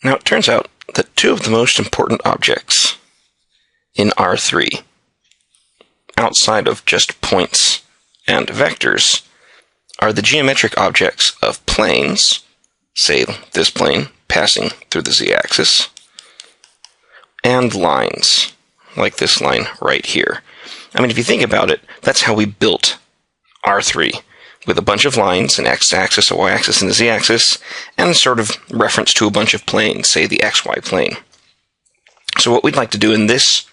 Now it turns out that two of the most important objects in R3, outside of just points and vectors, are the geometric objects of planes, say this plane passing through the z-axis, and lines, like this line right here. I mean, if you think about it, that's how we built R3, with a bunch of lines, an x-axis, a y-axis, and a z-axis, and sort of reference to a bunch of planes, say the xy plane. So what we'd like to do in this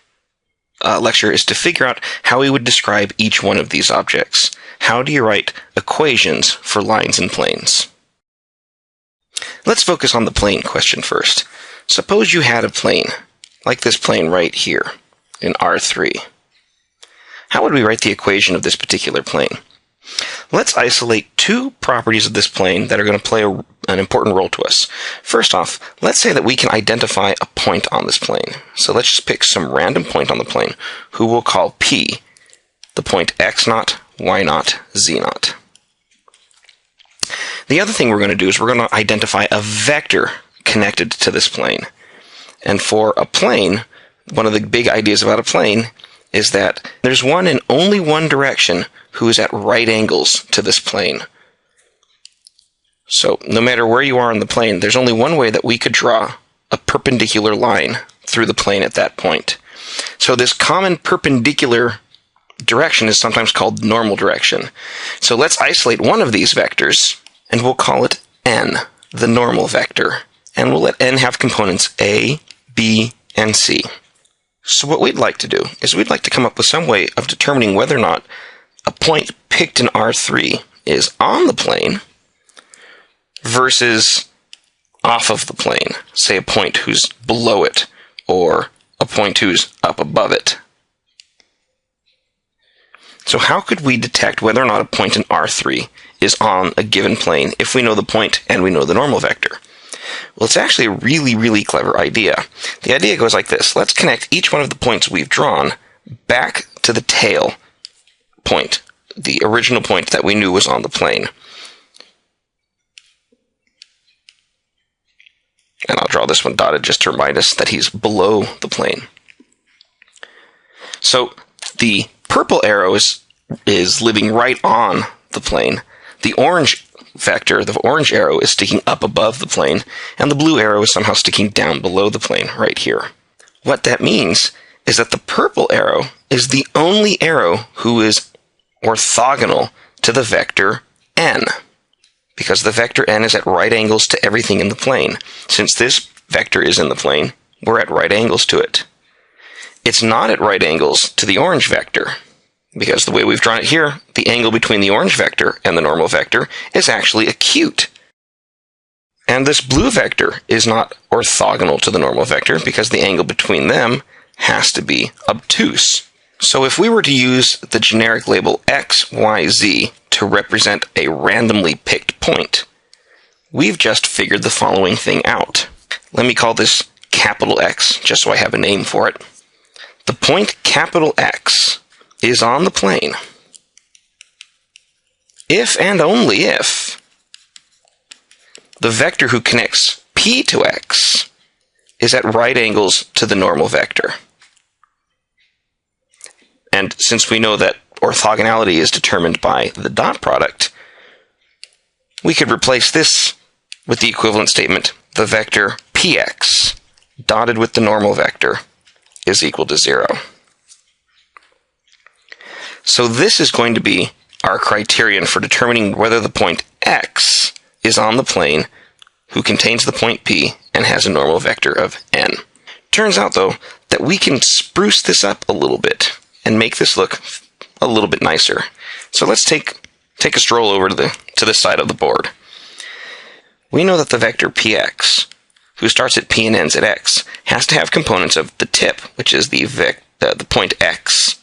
lecture is to figure out how we would describe each one of these objects. How do you write equations for lines and planes? Let's focus on the plane question first. Suppose you had a plane, like this plane right here, in R3. How would we write the equation of this particular plane? Let's isolate two properties of this plane that are going to play an important role to us. First off, let's say that we can identify a point on this plane. So let's just pick some random point on the plane, who we'll call P, the point x0, y0, z0. The other thing we're going to do is we're going to identify a vector connected to this plane. And for a plane, one of the big ideas about a plane is that there's one and only one direction who is at right angles to this plane. So no matter where you are on the plane, there's only one way that we could draw a perpendicular line through the plane at that point. So this common perpendicular direction is sometimes called normal direction. So let's isolate one of these vectors, and we'll call it n, the normal vector. And we'll let n have components a, b, and c. So what we'd like to do is we'd like to come up with some way of determining whether or not a point picked in R3 is on the plane versus off of the plane, say a point who's below it, or a point who's up above it. So how could we detect whether or not a point in R3 is on a given plane if we know the point and we know the normal vector? Well, it's actually a really, really clever idea. The idea goes like this. Let's connect each one of the points we've drawn back to the tail point, the original point that we knew was on the plane. And I'll draw this one dotted just to remind us that he's below the plane. So the purple arrow is living right on the plane. The orange vector, the orange arrow, is sticking up above the plane, and the blue arrow is somehow sticking down below the plane right here. What that means is that the purple arrow is the only arrow who is orthogonal to the vector n, because the vector n is at right angles to everything in the plane. Since this vector is in the plane, we're at right angles to it. It's not at right angles to the orange vector, because the way we've drawn it here, the angle between the orange vector and the normal vector is actually acute. And this blue vector is not orthogonal to the normal vector because the angle between them has to be obtuse. So if we were to use the generic label x, y, z to represent a randomly picked point, we've just figured the following thing out. Let me call this capital X, just so I have a name for it. The point capital X is on the plane if and only if the vector who connects P to X is at right angles to the normal vector. And since we know that orthogonality is determined by the dot product, we could replace this with the equivalent statement, the vector Px dotted with the normal vector is equal to 0. So this is going to be our criterion for determining whether the point x is on the plane who contains the point P and has a normal vector of n. Turns out, though, that we can spruce this up a little bit and make this look a little bit nicer. So let's take a stroll over to this side of the board. We know that the vector Px, who starts at P and ends at x, has to have components of the tip, which is the point x,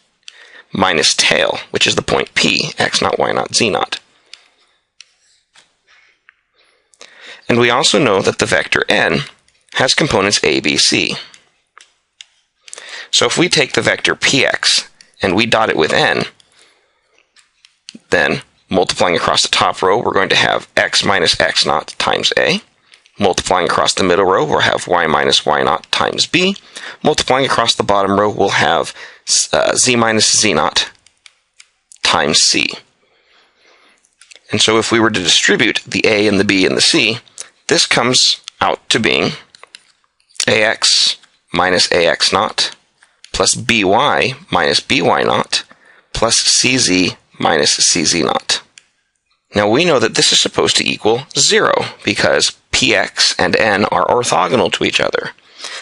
minus tail, which is the point P, x0, y0, z0. And we also know that the vector n has components a, b, c. So if we take the vector Px and we dot it with n, then multiplying across the top row, we're going to have x minus x0 times a, Multiplying across the middle row, we'll have y minus y naught times b. Multiplying across the bottom row, we'll have z minus z naught times c. And so if we were to distribute the a and the b and the c, this comes out to being ax minus ax naught plus by minus by naught plus cz minus cz naught. Now we know that this is supposed to equal 0 because px and n are orthogonal to each other.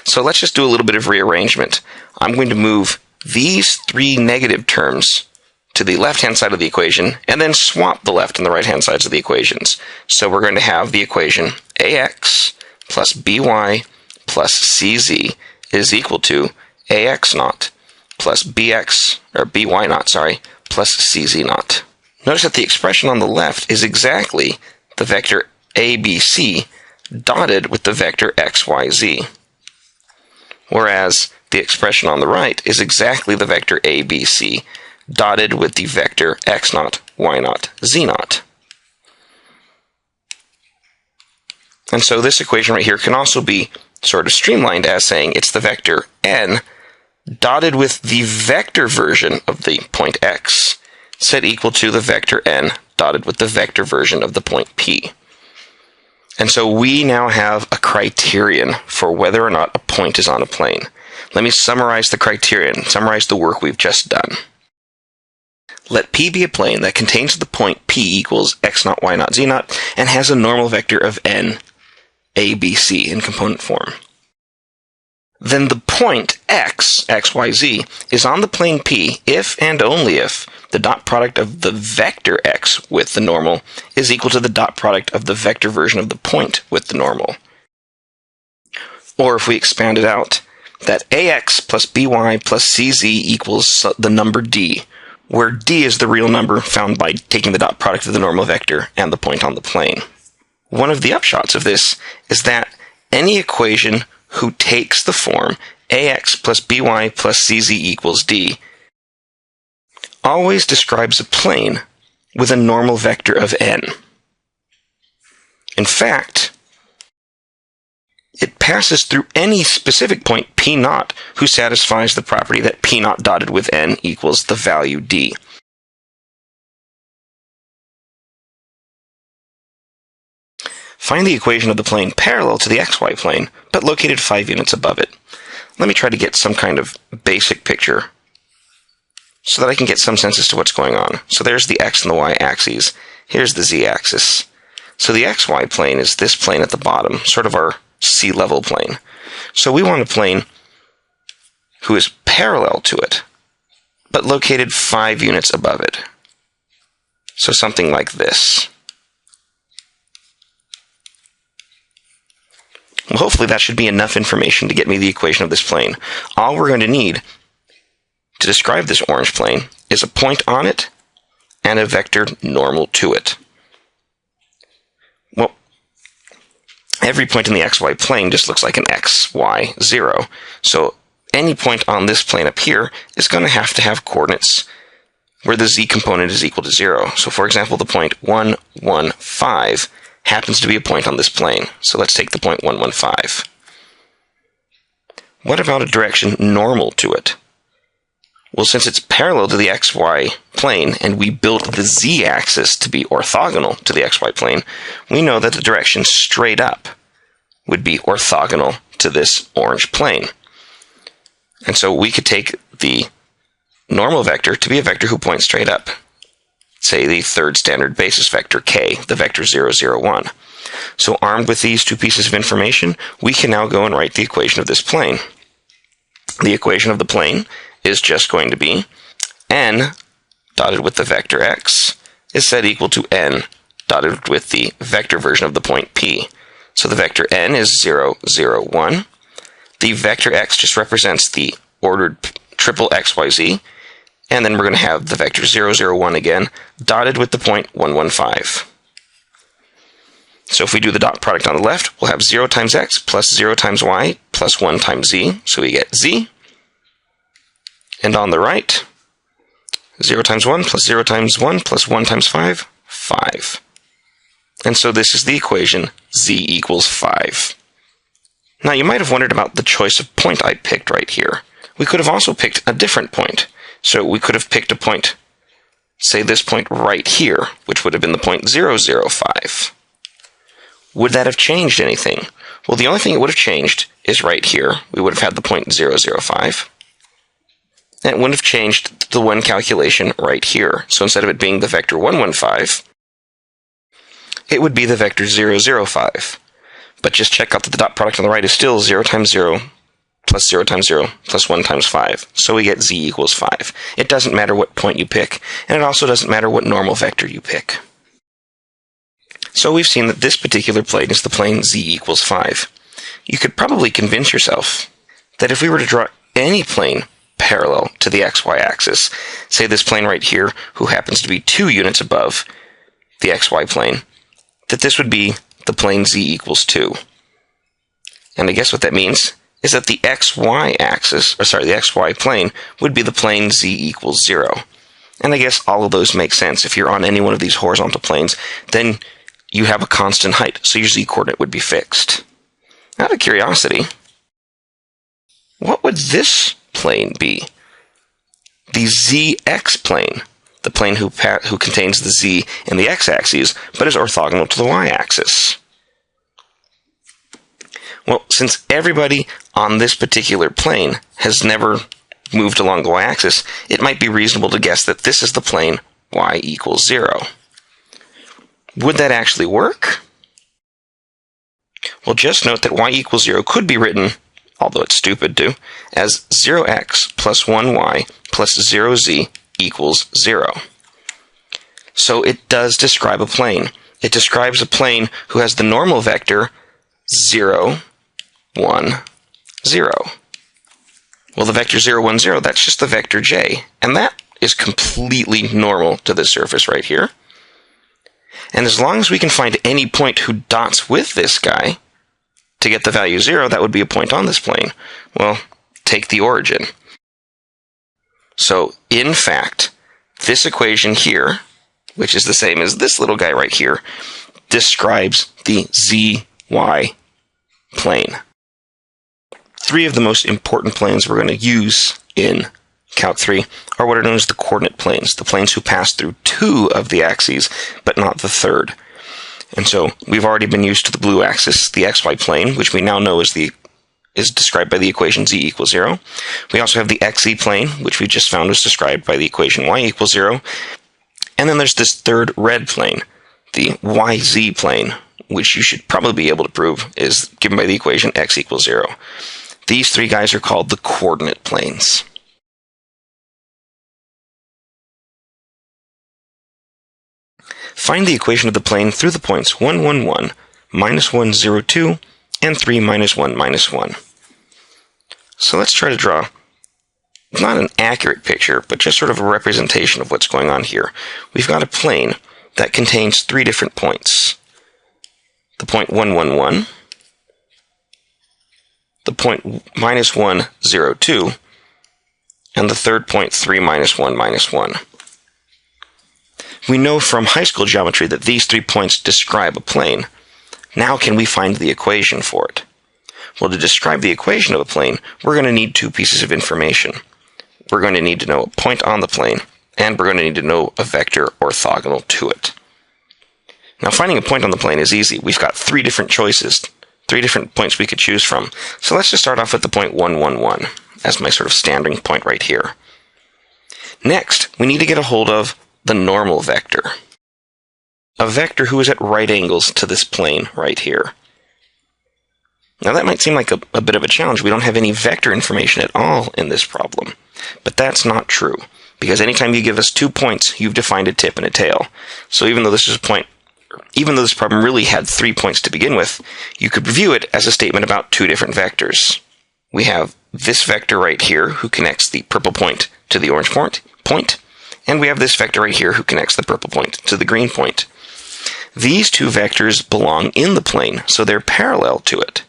So let's just do a little bit of rearrangement. I'm going to move these three negative terms to the left-hand side of the equation and then swap the left and the right-hand sides of the equations. So we're going to have the equation ax plus by plus cz is equal to ax naught plus by naught, plus cz naught. Notice that the expression on the left is exactly the vector abc dotted with the vector xyz, whereas the expression on the right is exactly the vector abc dotted with the vector x naught, y naught, z naught. And so this equation right here can also be sort of streamlined as saying it's the vector n dotted with the vector version of the point x set equal to the vector n dotted with the vector version of the point p. And so we now have a criterion for whether or not a point is on a plane. Let me summarize the criterion, summarize the work we've just done. Let P be a plane that contains the point P equals x naught, y naught, z naught, and has a normal vector of n, a, b, c in component form. Then the point x, y, z, is on the plane P if and only if the dot product of the vector x with the normal is equal to the dot product of the vector version of the point with the normal. Or if we expand it out, that ax plus by plus cz equals the number d, where d is the real number found by taking the dot product of the normal vector and the point on the plane. One of the upshots of this is that any equation who takes the form ax plus by plus cz equals d always describes a plane with a normal vector of n. In fact, it passes through any specific point p naught who satisfies the property that p naught dotted with n equals the value d. Find the equation of the plane parallel to the xy plane, but located 5 units above it. Let me try to get some kind of basic picture so that I can get some sense as to what's going on. So there's the x and the y axes. Here's the z axis. So the xy plane is this plane at the bottom, sort of our sea level plane. So we want a plane who is parallel to it, but located 5 units above it. So something like this. Well, hopefully that should be enough information to get me the equation of this plane. All we're going to need to describe this orange plane is a point on it and a vector normal to it. Well, every point in the xy plane just looks like an x, y, 0. So any point on this plane up here is going to have coordinates where the z component is equal to 0. So for example, the point 1, 1, 5 happens to be a point on this plane. So let's take the point 1, 1, 5. What about a direction normal to it? Well, since it's parallel to the xy plane, and we built the z-axis to be orthogonal to the xy plane, we know that the direction straight up would be orthogonal to this orange plane. And so we could take the normal vector to be a vector who points straight up. Say the third standard basis vector, k, the vector 0, 0, 1. So armed with these two pieces of information, we can now go and write the equation of this plane. The equation of the plane is just going to be n dotted with the vector x is set equal to n dotted with the vector version of the point p. So the vector n is 0, 0, 1. The vector x just represents the ordered triple xyz, and then we're going to have the vector 0, 0, 1 again, dotted with the point 1, 1, 5. So if we do the dot product on the left, we'll have 0 times x plus 0 times y plus 1 times z, so we get z. And on the right, 0 times 1 plus 0 times 1 plus 1 times 5, 5. And so this is the equation z equals 5. Now you might have wondered about the choice of point I picked right here. We could have also picked a different point. So we could have picked a point, say this point right here, which would have been the point 0, 0, 5. Would that have changed anything? Well, the only thing it would have changed is right here. We would have had the point 0, 0, 5. And it wouldn't have changed the one calculation right here. So instead of it being the vector 1, 1, 5, it would be the vector 0, 0, 5. But just check out that the dot product on the right is still 0 times 0 plus 0 times 0 plus 1 times 5. So we get z equals 5. It doesn't matter what point you pick, and it also doesn't matter what normal vector you pick. So we've seen that this particular plane is the plane z equals 5. You could probably convince yourself that if we were to draw any plane parallel to the xy axis, say this plane right here, who happens to be 2 units above the xy plane, that this would be the plane z equals 2. And I guess what that means is that the xy axis, the xy plane, would be the plane z equals 0. And I guess all of those make sense. If you're on any one of these horizontal planes, then you have a constant height, so your z-coordinate would be fixed. Out of curiosity, what would this plane be? The zx plane, the plane who contains the z and the x-axes, but is orthogonal to the y-axis. Well, since everybody on this particular plane has never moved along the y-axis, it might be reasonable to guess that this is the plane y equals 0. Would that actually work? Well, just note that y equals 0 could be written, although it's stupid to, as 0x plus 1y plus 0z equals 0. So it does describe a plane. It describes a plane who has the normal vector 0, 1, 0. Well, the vector 0, 1, 0, that's just the vector j, and that is completely normal to this surface right here. And as long as we can find any point who dots with this guy to get the value 0, that would be a point on this plane. Well, take the origin. So, in fact, this equation here, which is the same as this little guy right here, describes the zy plane. 3 of the most important planes we're going to use in Calc 3 are what are known as the coordinate planes, the planes who pass through 2 of the axes, but not the third. And so we've already been used to the blue axis, the xy plane, which we now know is described by the equation z equals 0. We also have the xe plane, which we just found was described by the equation y equals 0. And then there's this third red plane, the yz plane, which you should probably be able to prove is given by the equation x equals 0. These 3 guys are called the coordinate planes. Find the equation of the plane through the points 1, 1, 1, minus 1, 0, 2, and 3, minus 1, minus 1. So let's try to draw not an accurate picture, but just sort of a representation of what's going on here. We've got a plane that contains 3 different points. The point 1, 1, 1, the point minus 1, 0, 2, and the third point 3, minus 1, minus 1. We know from high school geometry that these 3 points describe a plane. Now can we find the equation for it? Well, to describe the equation of a plane, we're going to need 2 pieces of information. We're going to need to know a point on the plane, and we're going to need to know a vector orthogonal to it. Now, finding a point on the plane is easy. We've got 3 different choices, 3 different points we could choose from. So let's just start off with the point 1, 1, 1 as my sort of standing point right here. Next, we need to get a hold of the normal vector, a vector who is at right angles to this plane right here. Now that might seem like a bit of a challenge. We don't have any vector information at all in this problem, but that's not true, because anytime you give us 2 points, you've defined a tip and a tail. So even though this problem really had 3 points to begin with, you could view it as a statement about 2 different vectors. We have this vector right here who connects the purple point to the orange point, and we have this vector right here who connects the purple point to the green point. These 2 vectors belong in the plane, so they're parallel to it.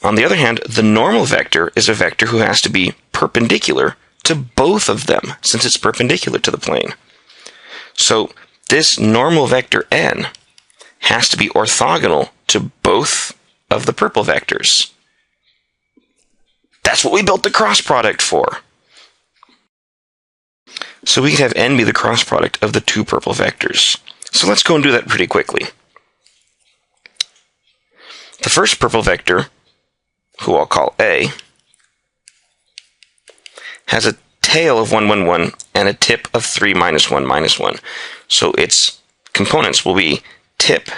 On the other hand, the normal vector is a vector who has to be perpendicular to both of them, since it's perpendicular to the plane. So this normal vector n has to be orthogonal to both of the purple vectors. That's what we built the cross product for. So we could have n be the cross product of the two purple vectors. So let's go and do that pretty quickly. The first purple vector, who I'll call A, has a tail of 1, 1, 1 and a tip of 3, minus 1, minus 1. So its components will be tip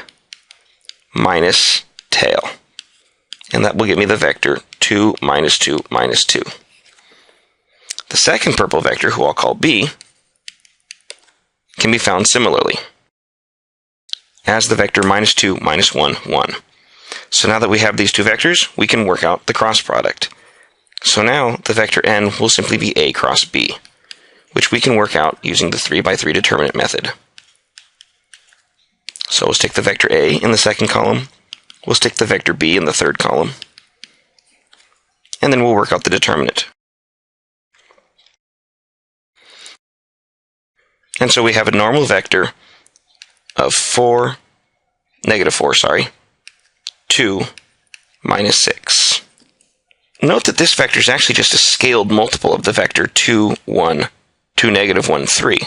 minus tail. And that will give me the vector 2, minus 2, minus 2. The second purple vector, who I'll call B, can be found similarly as the vector minus 2, minus 1, 1. So now that we have these two vectors, we can work out the cross product. So now the vector n will simply be A cross B, which we can work out using the 3 by 3 determinant method. So we'll stick the vector A in the second column, we'll stick the vector B in the third column, and then we'll work out the determinant. And so we have a normal vector of negative 4, 2, minus 6. Note that this vector is actually just a scaled multiple of the vector 2, 1, 2, negative 1, 3.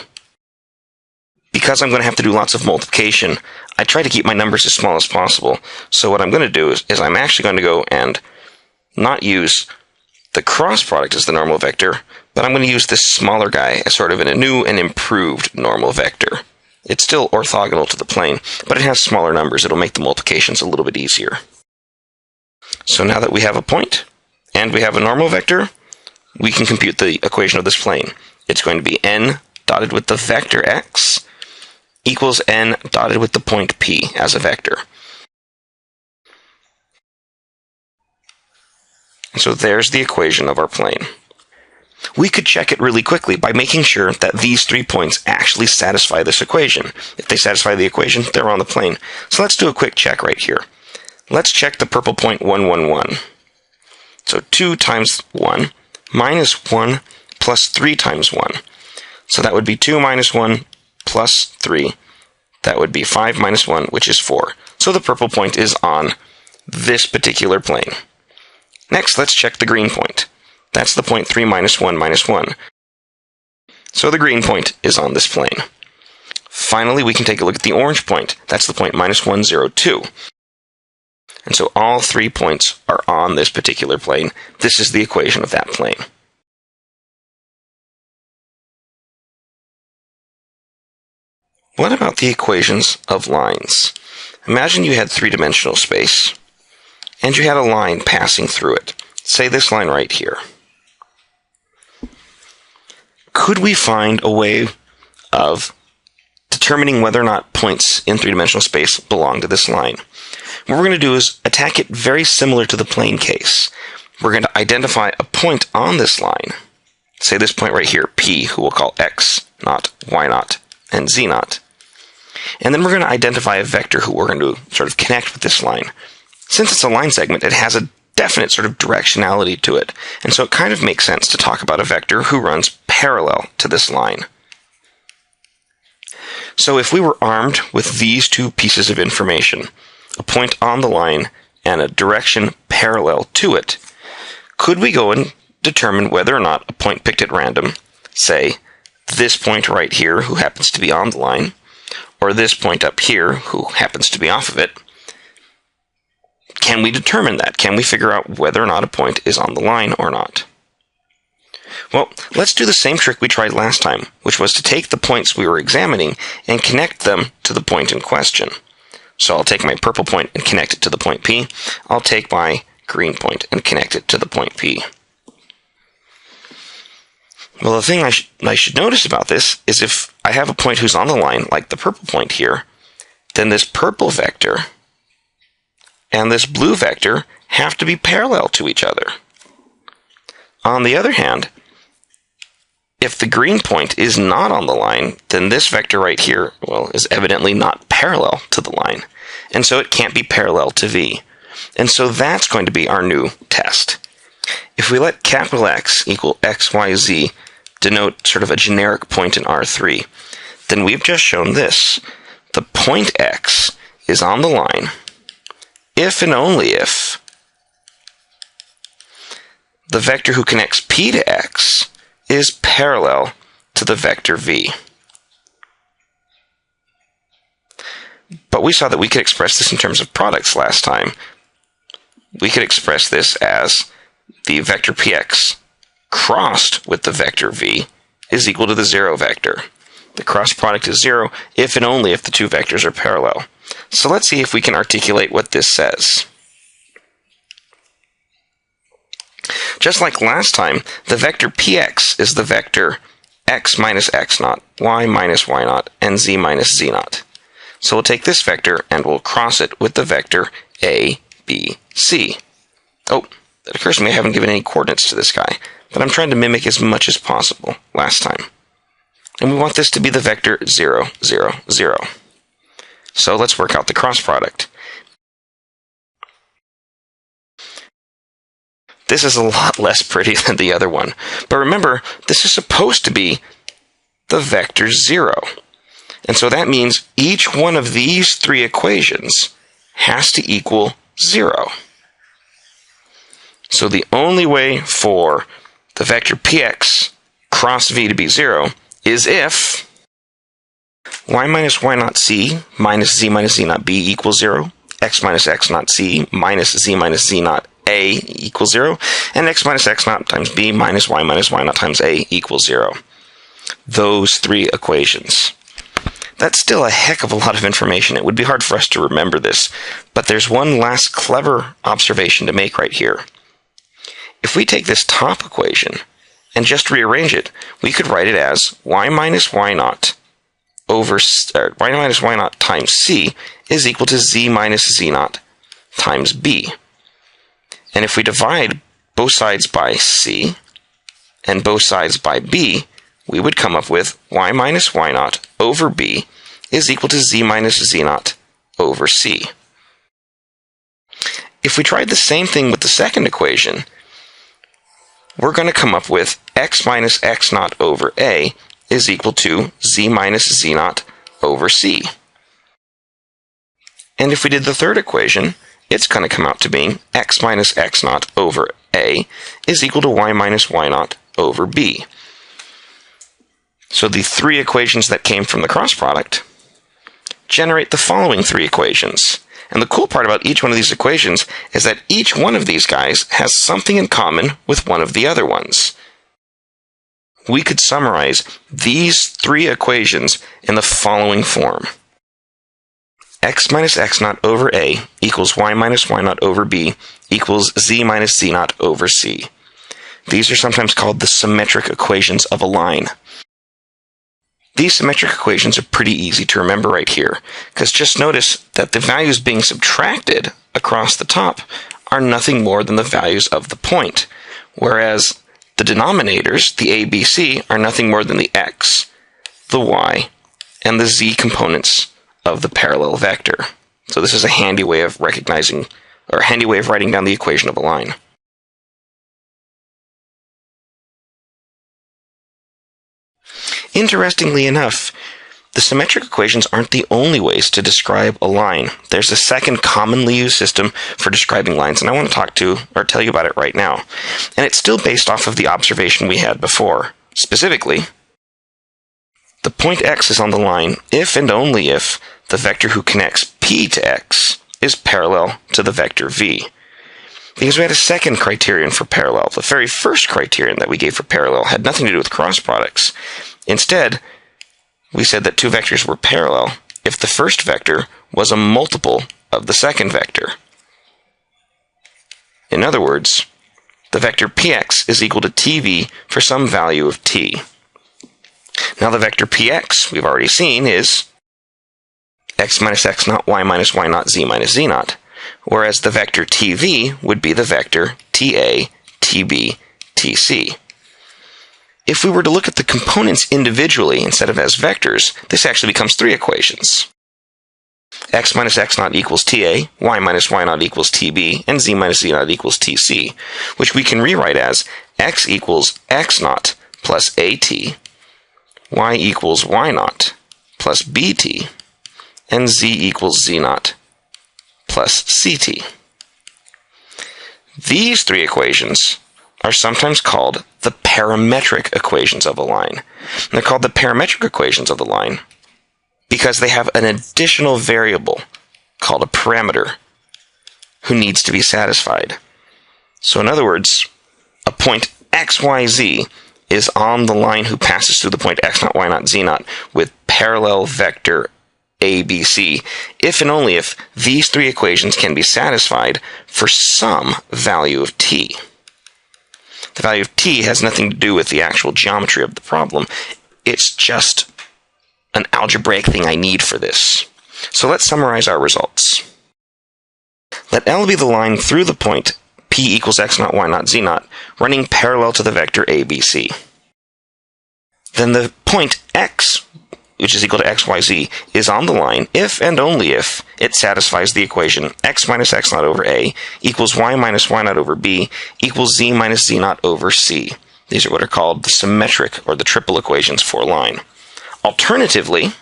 Because I'm going to have to do lots of multiplication, I try to keep my numbers as small as possible. So what I'm going to do is I'm actually going to go and not use the cross product as the normal vector, but I'm going to use this smaller guy as sort of a new and improved normal vector. It's still orthogonal to the plane, but it has smaller numbers. It'll make the multiplications a little bit easier. So now that we have a point, and we have a normal vector, we can compute the equation of this plane. It's going to be n dotted with the vector x equals n dotted with the point P as a vector. So there's the equation of our plane. We could check it really quickly by making sure that these 3 points actually satisfy this equation. If they satisfy the equation, they're on the plane. So let's do a quick check right here. Let's check the purple point 1, 1, 1. So 2 times 1 minus 1 plus 3 times 1. So that would be 2 minus 1 plus 3. That would be 5 minus 1, which is 4. So the purple point is on this particular plane. Next, let's check the green point. That's the point 3 minus 1 minus 1. So the green point is on this plane. Finally, we can take a look at the orange point. That's the point minus 1, 0, 2. And so all 3 points are on this particular plane. This is the equation of that plane. What about the equations of lines? Imagine you had three-dimensional space, and you had a line passing through it. Say this line right here. Could we find a way of determining whether or not points in three-dimensional space belong to this line? What we're going to do is attack it very similar to the plane case. We're going to identify a point on this line. Say this point right here, P, who we'll call X naught, Y naught, and Z naught. And then we're going to identify a vector who we're going to sort of connect with this line. Since it's a line segment, it has a definite sort of directionality to it. And so it kind of makes sense to talk about a vector who runs parallel to this line. So if we were armed with these two pieces of information, a point on the line and a direction parallel to it, could we go and determine whether or not a point picked at random, say this point right here who happens to be on the line, or this point up here who happens to be off of it, can we determine that? Can we figure out whether or not a point is on the line or not? Well, let's do the same trick we tried last time, which was to take the points we were examining and connect them to the point in question. So I'll take my purple point and connect it to the point P. I'll take my green point and connect it to the point P. Well, the thing I should notice about this is if I have a point who's on the line, like the purple point here, then this purple vector and this blue vector have to be parallel to each other. On the other hand, if the green point is not on the line, then this vector right here, well, is evidently not parallel to the line. And so it can't be parallel to V. And so that's going to be our new test. If we let capital X equal X, Y, Z denote sort of a generic point in R3, then we've just shown this. The point X is on the line if and only if the vector who connects P to X is parallel to the vector V. But we saw that we could express this in terms of products last time. We could express this as the vector Px crossed with the vector V is equal to the 0 vector. The cross product is 0 if and only if the two vectors are parallel. So let's see if we can articulate what this says. Just like last time, the vector Px is the vector x minus x naught, y minus y naught, and z minus z naught. So we'll take this vector and we'll cross it with the vector a, b, c. Oh, it occurs to me I haven't given any coordinates to this guy, but I'm trying to mimic as much as possible last time. And we want this to be the vector 0, 0, 0. So let's work out the cross product. This is a lot less pretty than the other one. But remember, this is supposed to be the vector 0. And so that means each one of these three equations has to equal 0. So the only way for the vector Px cross V to be 0 is if y minus y naught c minus z naught b equals 0, x minus x naught c minus z naught a equals 0, and x minus x naught times b minus y naught times a equals 0. Those three equations. That's still a heck of a lot of information. It would be hard for us to remember this, but there's one last clever observation to make right here. If we take this top equation and just rearrange it, we could write it as y minus y naught over y minus y naught times c is equal to z minus z naught times b. And if we divide both sides by c and both sides by b, we would come up with y minus y naught over b is equal to z minus z naught over c. If we tried the same thing with the second equation, we're going to come up with x minus x naught over a is equal to z minus z naught over c. And if we did the third equation, it's going to come out to being x minus x naught over a is equal to y minus y naught over b. So the three equations that came from the cross product generate the following three equations. And the cool part about each one of these equations is that each one of these guys has something in common with one of the other ones. We could summarize these three equations in the following form. X minus x naught over a equals y minus y naught over b equals z minus z naught over c. These are sometimes called the symmetric equations of a line. These symmetric equations are pretty easy to remember right here, because just notice that the values being subtracted across the top are nothing more than the values of the point, whereas the denominators, the a, b, c, are nothing more than the x, the y, and the z components of the parallel vector. So this is a handy way of recognizing, or a handy way of writing down the equation of a line. Interestingly enough, the symmetric equations aren't the only ways to describe a line. There's a second commonly used system for describing lines, and I want to tell you about it right now. And it's still based off of the observation we had before. Specifically, the point x is on the line if and only if the vector who connects P to x is parallel to the vector v. Because we had a second criterion for parallel. The very first criterion that we gave for parallel had nothing to do with cross products. Instead, we said that two vectors were parallel if the first vector was a multiple of the second vector. In other words, the vector px is equal to tv for some value of t. Now the vector px, we've already seen, is x minus x naught, y minus y naught, z minus z naught, whereas the vector tv would be the vector ta, tb, tc. If we were to look at the components individually instead of as vectors, this actually becomes three equations. X minus x naught equals ta, y minus y naught equals tb, and z minus z naught equals tc, which we can rewrite as x equals x naught plus at, y equals y naught plus bt, and z equals z naught plus ct. These three equations are sometimes called the parametric equations of a line. And they're called the parametric equations of the line because they have an additional variable called a parameter who needs to be satisfied. So in other words, a point xyz is on the line who passes through the point x naught, y naught, z naught with parallel vector ABC, if and only if these three equations can be satisfied for some value of t. The value of t has nothing to do with the actual geometry of the problem. It's just an algebraic thing I need for this. So let's summarize our results. Let L be the line through the point P equals x naught, y naught, z naught, running parallel to the vector ABC. Then the point x, which is equal to xyz, is on the line if and only if it satisfies the equation x minus x naught over a equals y minus y naught over b equals z minus z naught over c. These are what are called the symmetric or the triple equations for a line. Alternatively,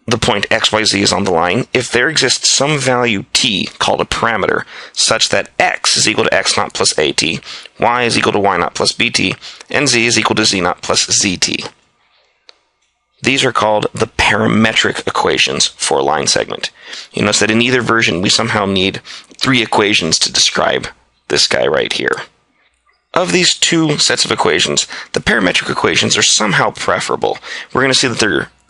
the point xyz is on the line if there exists some value t called a parameter such that x is equal to x naught plus at, y is equal to y naught plus bt, and z is equal to z naught plus zt. These are called the parametric equations for a line segment. You notice that in either version we somehow need three equations to describe this guy right here. Of these two sets of equations, the parametric equations are somehow preferable. We're going to see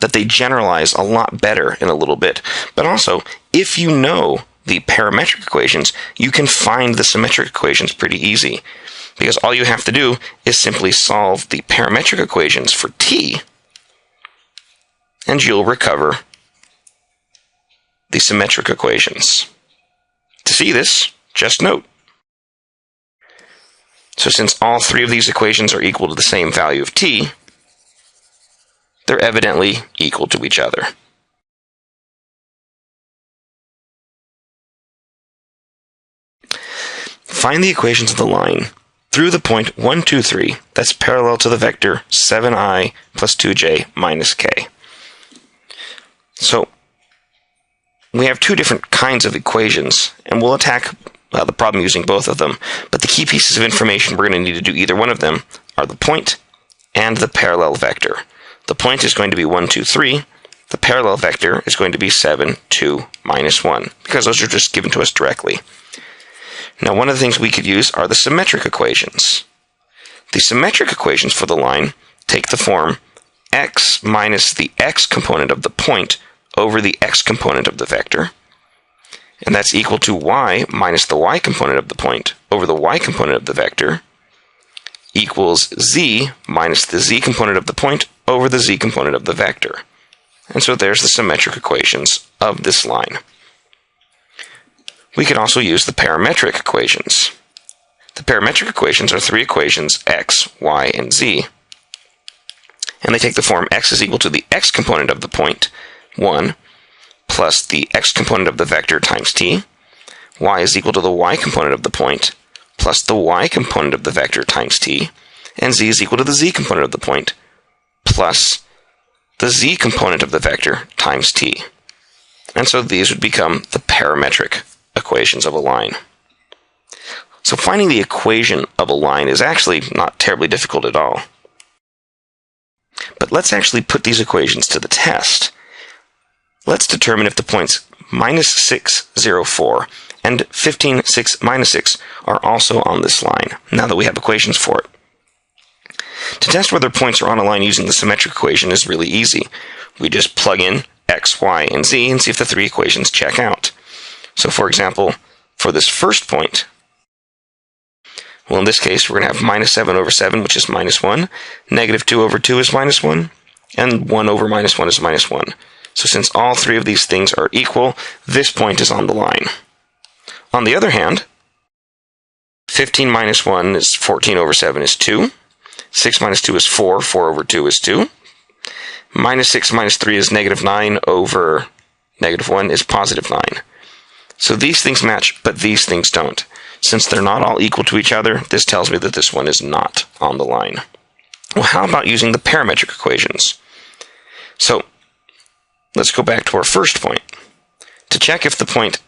that they generalize a lot better in a little bit. But also, if you know the parametric equations, you can find the symmetric equations pretty easy. Because all you have to do is simply solve the parametric equations for t, and you'll recover the symmetric equations. To see this, just note. So since all three of these equations are equal to the same value of t, they're evidently equal to each other. Find the equations of the line through the point 1, 2, 3 that's parallel to the vector 7i plus 2j minus k. So we have two different kinds of equations, and we'll attack the problem using both of them. But the key pieces of information we're going to need to do either one of them are the point and the parallel vector. The point is going to be 1, 2, 3. The parallel vector is going to be 7, 2, minus 1, because those are just given to us directly. Now, one of the things we could use are the symmetric equations. The symmetric equations for the line take the form x minus the x component of the point over the x component of the vector, and that's equal to y minus the y component of the point over the y component of the vector equals z minus the z component of the point over the z component of the vector. And so there's the symmetric equations of this line. We can also use the parametric equations. The parametric equations are three equations x, y, and z. And they take the form x is equal to the x component of the point, 1, plus the x component of the vector times t. Y is equal to the y component of the point, plus the y component of the vector times t. And z is equal to the z component of the point, plus the z component of the vector times t. And so these would become the parametric equations of a line. So finding the equation of a line is actually not terribly difficult at all. But let's actually put these equations to the test. Let's determine if the points minus 6, 0, 4 and 15, 6, minus 6 are also on this line, now that we have equations for it. To test whether points are on a line using the symmetric equation is really easy. We just plug in x, y, and z and see if the three equations check out. So for example, for this first point, well, in this case, we're going to have minus 7 over 7, which is minus 1. Negative 2 over 2 is minus 1. And 1 over minus 1 is minus 1. So since all three of these things are equal, this point is on the line. On the other hand, 15 minus 1 is 14 over 7 is 2. 6 minus 2 is 4. 4 over 2 is 2. Minus 6 minus 3 is negative 9 over negative 1 is positive 9. So these things match, but these things don't. Since they're not all equal to each other, this tells me that this one is not on the line. Well, how about using the parametric equations? So, let's go back to our first point. To check if the point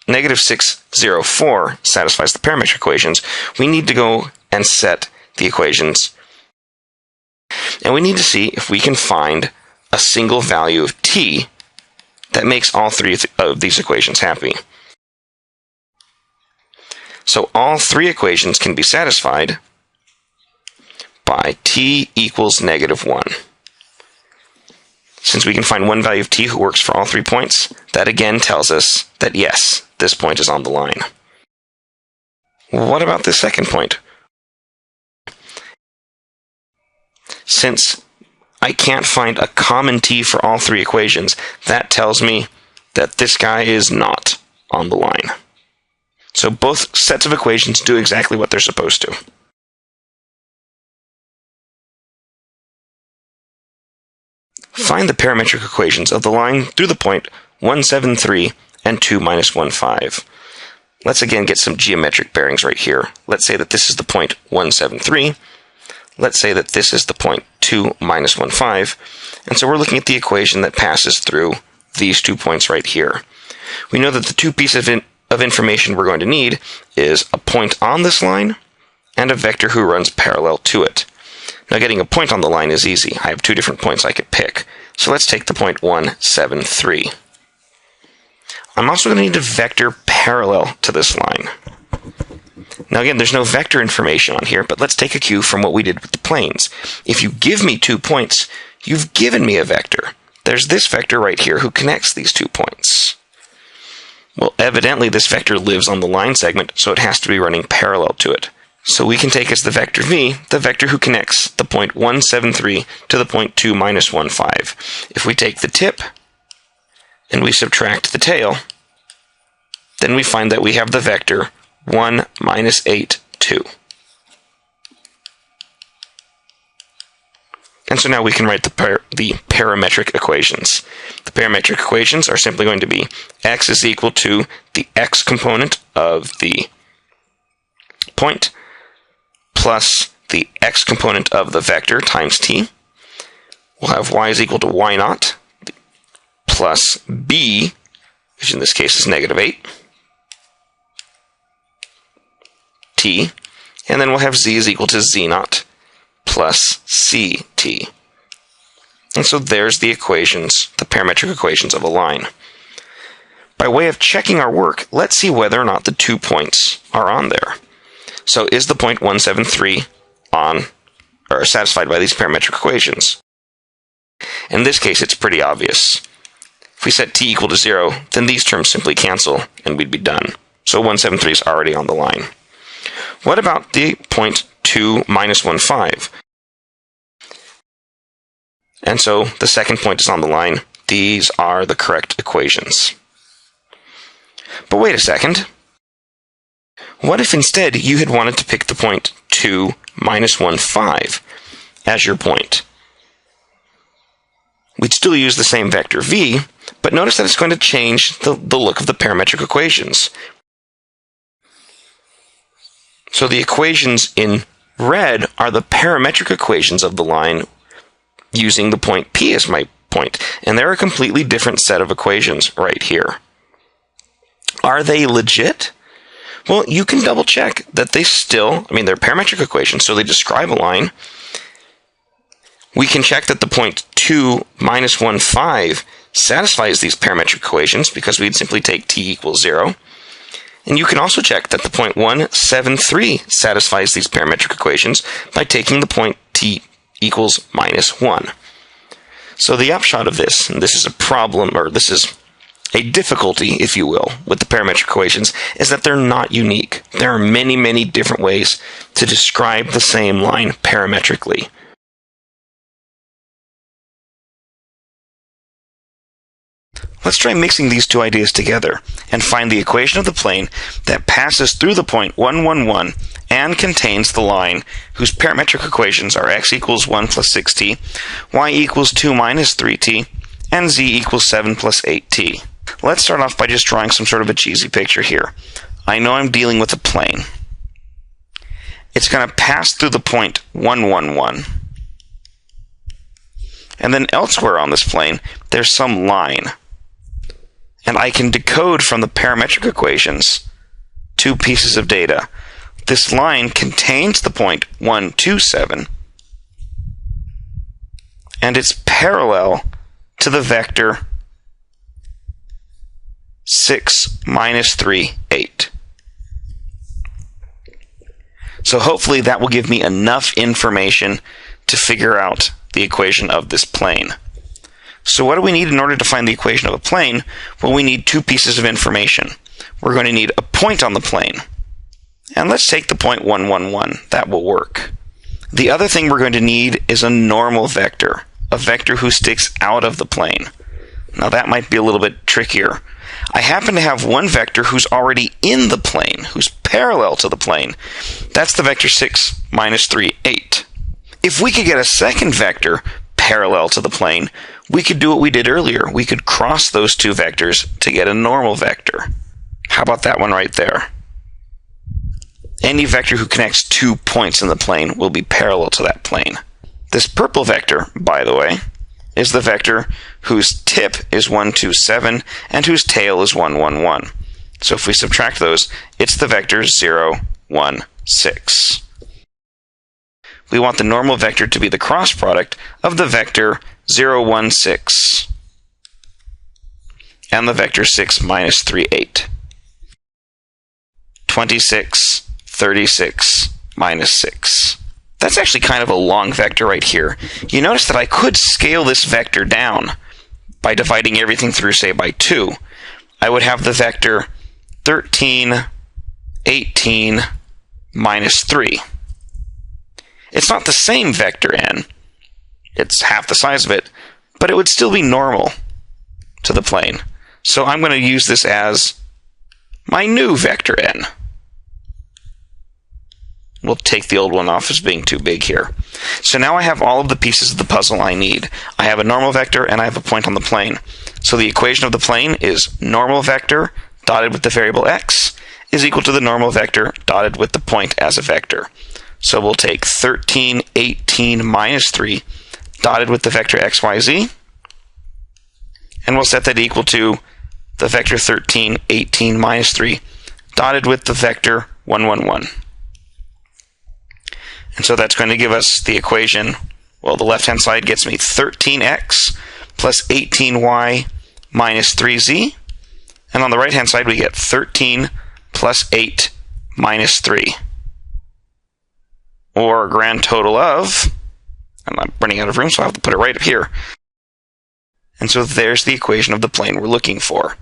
negative 604 satisfies the parametric equations, we need to go and set the equations. And we need to see if we can find a single value of t that makes all three of these equations happy. So all three equations can be satisfied by t equals -1. Since we can find one value of t who works for all 3 points, that again tells us that yes, this point is on the line. What about this second point? Since I can't find a common t for all 3 equations, that tells me that this guy is not on the line. So both sets of equations do exactly what they're supposed to. Find the parametric equations of the line through the point 173 and 2 minus 15. Let's again get some geometric bearings right here. Let's say that this is the point 173. Let's say that this is the point 2 minus 15. And so we're looking at the equation that passes through these 2 points right here. We know that the 2 pieces of information we're going to need is a point on this line and a vector who runs parallel to it. Now getting a point on the line is easy. I have 2 different points I could pick. So let's take the point 173. I'm also going to need a vector parallel to this line. Now again, there's no vector information on here, but let's take a cue from what we did with the planes. If you give me 2 points, you've given me a vector. There's this vector right here who connects these 2 points. Well, evidently this vector lives on the line segment, so it has to be running parallel to it. So we can take as the vector v, the vector who connects the point 173 to the point 2 minus 15. If we take the tip and we subtract the tail, then we find that we have the vector 1 minus 8, 2. And so now we can write the parametric equations. The parametric equations are simply going to be x is equal to the x component of the point plus the x component of the vector times t. We'll have y is equal to y naught plus b, which in this case is -8, t, and then we'll have z is equal to z naught plus ct. And so there's the equations, the parametric equations of a line. By way of checking our work, let's see whether or not the 2 points are on there. So is the point 173 satisfied by these parametric equations? In this case, it's pretty obvious. If we set t equal to 0, then these terms simply cancel and we'd be done. So 173 is already on the line. What about the point 2 minus 15? And so the second point is on the line. These are the correct equations. But wait a second. What if instead you had wanted to pick the point 2 minus 15 as your point? We'd still use the same vector v, but notice that it's going to change the look of the parametric equations. So the equations in red are the parametric equations of the line using the point P as my point, and they're a completely different set of equations right here. Are they legit? Well, you can double check that they're parametric equations, so they describe a line. We can check that the point 2 minus 15 satisfies these parametric equations because we'd simply take t equals 0. And you can also check that the point 173 satisfies these parametric equations by taking the point t equals -1. So the upshot of this, and this is a problem, or this is a difficulty, if you will, with the parametric equations, is that they're not unique. There are many, many different ways to describe the same line parametrically. Let's try mixing these two ideas together and find the equation of the plane that passes through the point 1, 1, 1 and contains the line whose parametric equations are x equals 1 plus 6t, y equals 2 minus 3t, and z equals 7 plus 8t. Let's start off by just drawing some sort of a cheesy picture here. I know I'm dealing with a plane. It's going to pass through the point 1, 1, 1. And then elsewhere on this plane, there's some line. And I can decode from the parametric equations two pieces of data. This line contains the point 1, 2, 7, and it's parallel to the vector 6, minus 3, 8. So hopefully that will give me enough information to figure out the equation of this plane. So what do we need in order to find the equation of a plane? Well, we need two pieces of information. We're going to need a point on the plane. And let's take the point 1, 1, 1. That will work. The other thing we're going to need is a normal vector, a vector who sticks out of the plane. Now that might be a little bit trickier. I happen to have one vector who's already in the plane, who's parallel to the plane. That's the vector 6, minus 3, 8. If we could get a second vector parallel to the plane, we could do what we did earlier. We could cross those two vectors to get a normal vector. How about that one right there? Any vector who connects 2 points in the plane will be parallel to that plane. This purple vector, by the way, is the vector whose tip is 1, 2, 7, and whose tail is 1, 1, 1. So if we subtract those, it's the vector 0, 1, 6. We want the normal vector to be the cross product of the vector 0, 1, 6 and the vector 6, minus 3, 8. 26, 36, minus 6. That's actually kind of a long vector right here. You notice that I could scale this vector down by dividing everything through, say, by 2. I would have the vector 13, 18, minus 3. It's not the same vector n. It's half the size of it, but it would still be normal to the plane. So I'm going to use this as my new vector n. We'll take the old one off as being too big here. So now I have all of the pieces of the puzzle I need. I have a normal vector and I have a point on the plane. So the equation of the plane is normal vector dotted with the variable x is equal to the normal vector dotted with the point as a vector. So we'll take 13, 18, minus 3 dotted with the vector x, y, z, and we'll set that equal to the vector 13, 18, minus 3 dotted with the vector 1, 1, 1. And so that's going to give us the equation. Well, the left-hand side gets me 13x plus 18y minus 3z. And on the right-hand side, we get 13 plus 8 minus 3. Or a grand total of, and I'm running out of room, so I have to put it right up here. And so there's the equation of the plane we're looking for.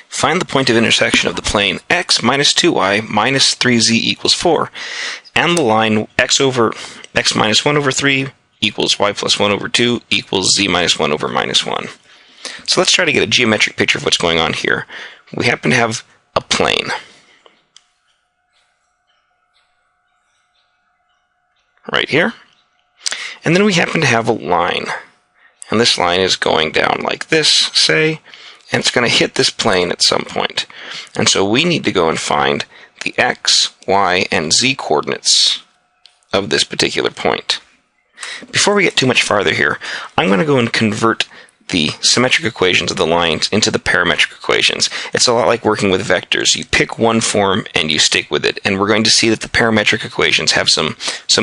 Find the point of intersection of the plane x minus 2y minus 3z equals 4, and the line x over x minus 1 over 3 equals y plus 1 over 2 equals z minus 1 over minus 1. So let's try to get a geometric picture of what's going on here. We happen to have a plane. Right here. And then we happen to have a line. And this line is going down like this, say, and it's going to hit this plane at some point. And so we need to go and find the x, y, and z coordinates of this particular point. Before we get too much farther here, I'm going to go and convert the symmetric equations of the lines into the parametric equations. It's a lot like working with vectors. You pick one form and you stick with it. And we're going to see that the parametric equations have some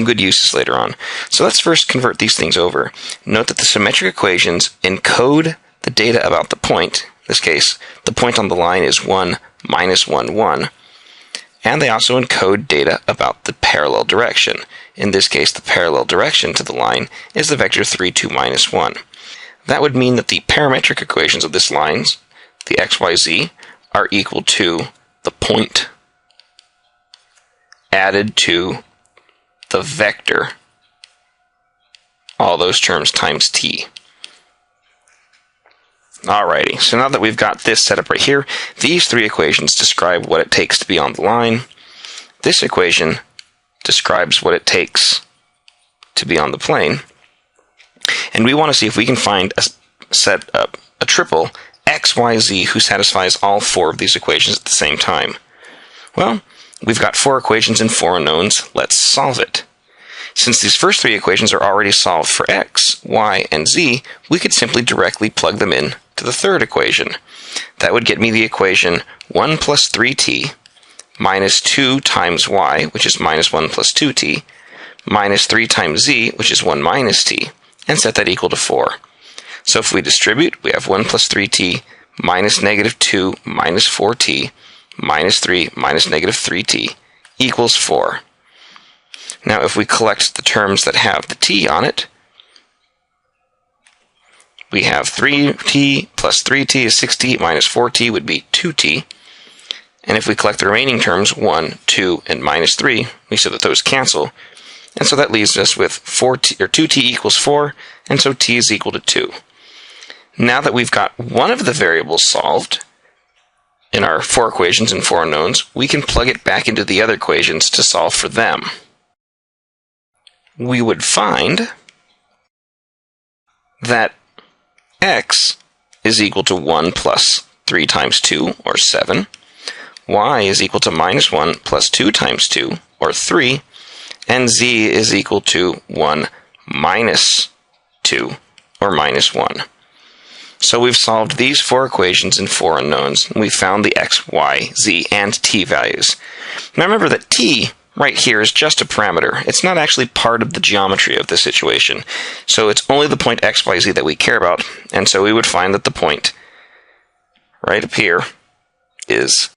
good uses later on. So let's first convert these things over. Note that the symmetric equations encode the data about the point. In this case, the point on the line is 1, minus 1, 1. And they also encode data about the parallel direction. In this case, the parallel direction to the line is the vector 3, 2, minus 1. That would mean that the parametric equations of this line, the x, y, z, are equal to the point added to the vector, all those terms times t. Alrighty, so now that we've got this set up right here, these three equations describe what it takes to be on the line. This equation describes what it takes to be on the plane. And we want to see if we can find a triple x, y, z who satisfies all four of these equations at the same time. Well, we've got 4 equations and 4 unknowns. Let's solve it. Since these first 3 equations are already solved for x, y, and z, we could simply directly plug them in to the third equation. That would get me the equation 1 plus 3t minus 2 times y, which is minus 1 plus 2t, minus 3 times z, which is 1 minus t, and set that equal to 4. So if we distribute, we have 1 plus 3t minus negative 2 minus 4t minus 3 minus negative 3t equals 4. Now if we collect the terms that have the t on it, we have 3t plus 3t is 6t minus 4t would be 2t. And if we collect the remaining terms, 1, 2, and minus 3, we see that those cancel. And so that leaves us with 2t equals 4, and so t is equal to 2. Now that we've got one of the variables solved in our 4 equations and 4 unknowns, we can plug it back into the other equations to solve for them. We would find that x is equal to 1 plus 3 times 2, or 7. Y is equal to minus 1 plus 2 times 2, or 3. And z is equal to 1 minus 2, or minus 1. So we've solved these 4 equations and 4 unknowns, and we've found the x, y, z, and t values. Now remember that t right here is just a parameter. It's not actually part of the geometry of the situation. So it's only the point x, y, z that we care about, and so we would find that the point right up here is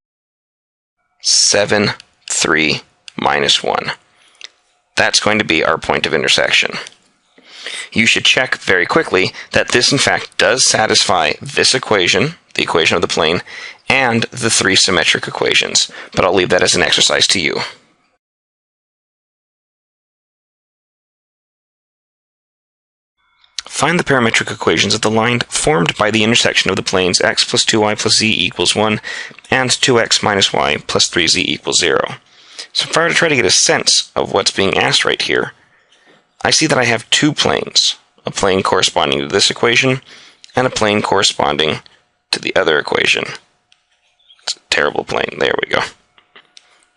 7, 3, minus 1. That's going to be our point of intersection. You should check very quickly that this in fact does satisfy this equation, the equation of the plane, and the 3 symmetric equations, but I'll leave that as an exercise to you. Find the parametric equations of the line formed by the intersection of the planes x plus 2y plus z equals 1 and 2x minus y plus 3z equals 0. So if I were to try to get a sense of what's being asked right here, I see that I have 2 planes, a plane corresponding to this equation and a plane corresponding to the other equation. It's a terrible plane. There we go.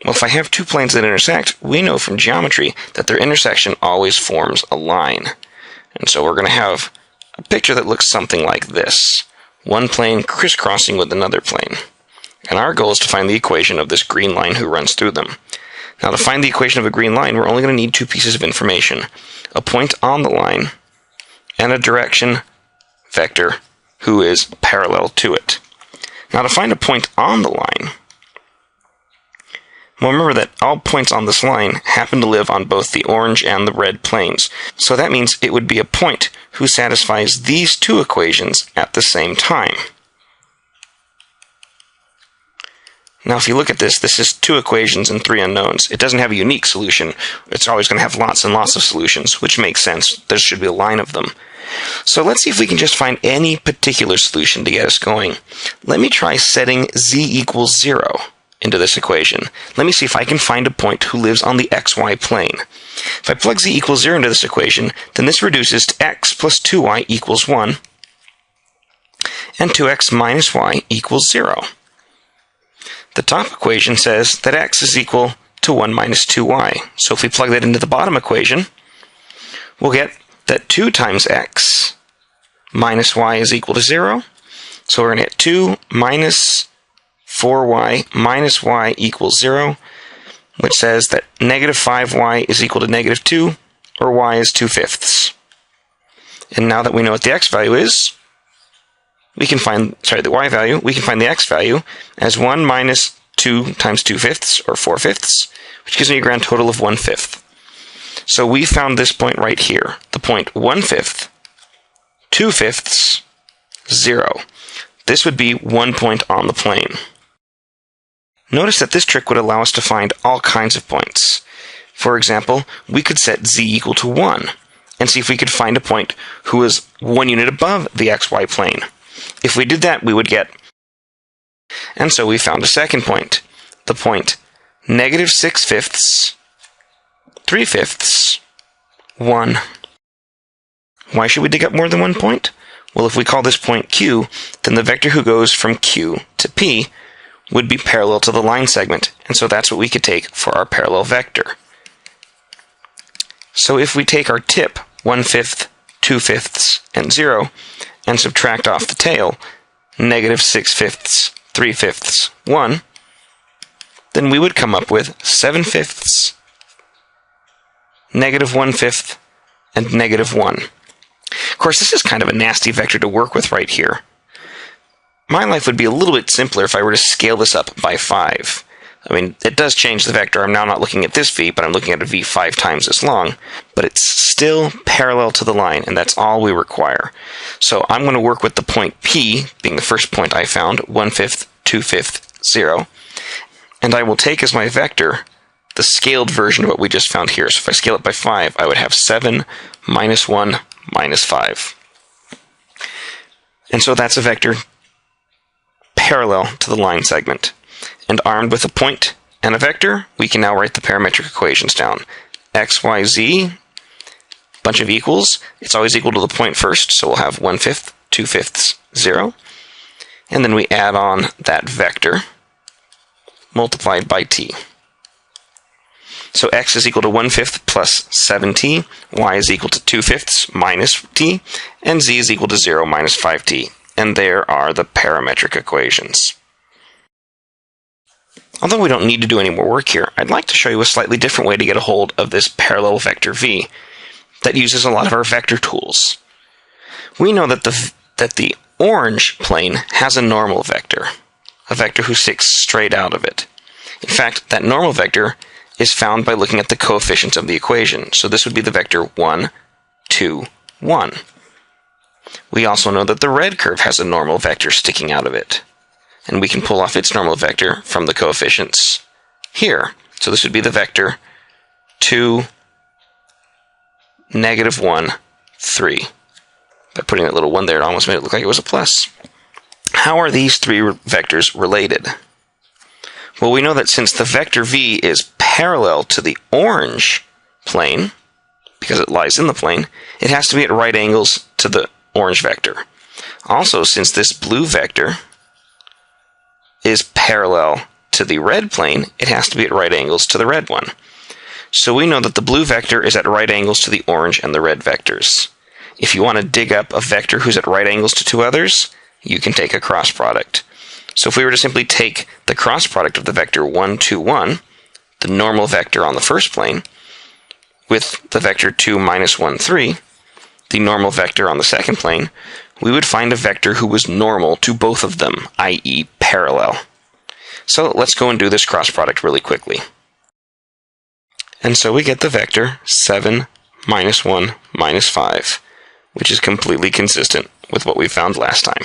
Well, if I have 2 planes that intersect, we know from geometry that their intersection always forms a line. And so we're going to have a picture that looks something like this. One plane crisscrossing with another plane. And our goal is to find the equation of this green line who runs through them. Now to find the equation of a green line, we're only going to need 2 pieces of information. A point on the line and a direction vector who is parallel to it. Now to find a point on the line, well, remember that all points on this line happen to live on both the orange and the red planes. So that means it would be a point who satisfies these 2 equations at the same time. Now if you look at this, this is 2 equations and 3 unknowns. It doesn't have a unique solution. It's always going to have lots and lots of solutions, which makes sense. There should be a line of them. So let's see if we can just find any particular solution to get us going. Let me try setting z equals 0 into this equation. Let me see if I can find a point who lives on the xy plane. If I plug z equals 0 into this equation, then this reduces to x plus 2y equals 1, and 2x minus y equals 0. The top equation says that x is equal to 1 minus 2y. So if we plug that into the bottom equation, we'll get that 2 times x minus y is equal to 0. So we're going to get 2 minus 4y minus y equals 0, which says that negative 5y is equal to negative 2, or y is 2/5. And now that we know what the x value is, we can find, the y value, we can find the x value as 1 minus 2 times 2/5, or 4/5, which gives me a grand total of 1/5. So we found this point right here, the point 1/5, 2/5, 0. This would be 1 point on the plane. Notice that this trick would allow us to find all kinds of points. For example, we could set z equal to 1 and see if we could find a point who is 1 unit above the xy plane. If we did that, we would get, and so we found a second point, the point negative 6/5, 3/5, 1. Why should we dig up more than 1 point? Well, if we call this point Q, then the vector who goes from Q to P would be parallel to the line segment, and so that's what we could take for our parallel vector. So if we take our tip, 1/5, 2/5, and 0, and subtract off the tail, -6/5, 3/5, 1, then we would come up with 7/5, -1/5, and -1. Of course, this is kind of a nasty vector to work with right here. My life would be a little bit simpler if I were to scale this up by 5. I mean, it does change the vector. I'm now not looking at this v, but I'm looking at a v 5 times as long. But it's still parallel to the line, and that's all we require. So I'm going to work with the point P, being the first point I found, 1/5, 2/5, 0. And I will take as my vector the scaled version of what we just found here. So if I scale it by 5, I would have 7, -1, -5. And so that's a vector parallel to the line segment. And armed with a point and a vector, we can now write the parametric equations down. X, Y, Z, bunch of equals. It's always equal to the point first, so we'll have 1/5, 2/5, 0. And then we add on that vector multiplied by t. So x is equal to 1/5 plus 7t, y is equal to 2/5 minus t, and z is equal to 0 minus 5t. And there are the parametric equations. Although we don't need to do any more work here, I'd like to show you a slightly different way to get a hold of this parallel vector v that uses a lot of our vector tools. We know that the orange plane has a normal vector, a vector who sticks straight out of it. In fact, that normal vector is found by looking at the coefficients of the equation. So this would be the vector 1, 2, 1. We also know that the red curve has a normal vector sticking out of it. And we can pull off its normal vector from the coefficients here. So this would be the vector 2, -1, 3. By putting that little 1 there, it almost made it look like it was a plus. How are these three vectors related? Well, we know that since the vector v is parallel to the orange plane, because it lies in the plane, it has to be at right angles to the orange vector. Also, since this blue vector is parallel to the red plane, it has to be at right angles to the red one. So we know that the blue vector is at right angles to the orange and the red vectors. If you want to dig up a vector who's at right angles to two others, you can take a cross product. So if we were to simply take the cross product of the vector 1, 2, 1, the normal vector on the first plane, with the vector 2, -1, 3, the normal vector on the second plane, we would find a vector who was normal to both of them, i.e. parallel. So let's go and do this cross product really quickly. And so we get the vector 7, -1, -5, which is completely consistent with what we found last time.